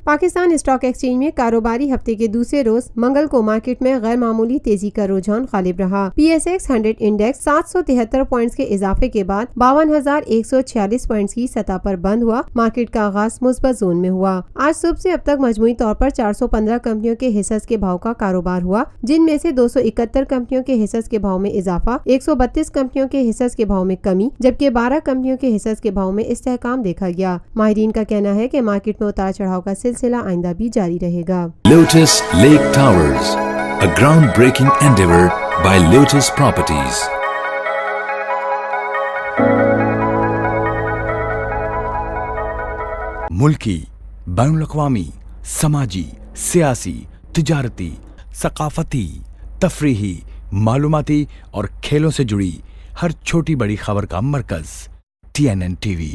Pakistan stock exchange میں کاروباری ہفتے کے دوسرے روز منگل کو مارکیٹ میں غیر معمولی تیزی کا رجحان غالب رہا۔ P S x 100 index 773 points کے اضافے کے بعد 52,146 پوائنٹس کی سطح پر بند ہوا۔ مارکیٹ کا آغاز مثبت زون میں ہوا۔ آج صبح سے اب تک مجموعی طور پر 415 کمپنیوں کے حصص کے بھاؤ کا کاروبار ہوا، جن میں سے 271 کمپنیوں کے حصص کے بھاؤ میں اضافہ، 132 کمپنیوں کے حصص کے بھاؤ میں کمی، جبکہ 12 کمپنیوں کے حصص کے بھاؤ میں استحکام دیکھا گیا۔ ماہرین کا کہنا ہے کہ مارکیٹ میں اتار چڑھاؤ کا سلسلہ آئندہ بھی جاری رہے گا۔ Lotus lake towers, a groundbreaking endeavor by Lotus Properties۔ ملکی، بین الاقوامی، سماجی، سیاسی، تجارتی، ثقافتی، تفریحی، معلوماتی اور کھیلوں سے جڑی ہر چھوٹی بڑی خبر کا مرکز TNN TV۔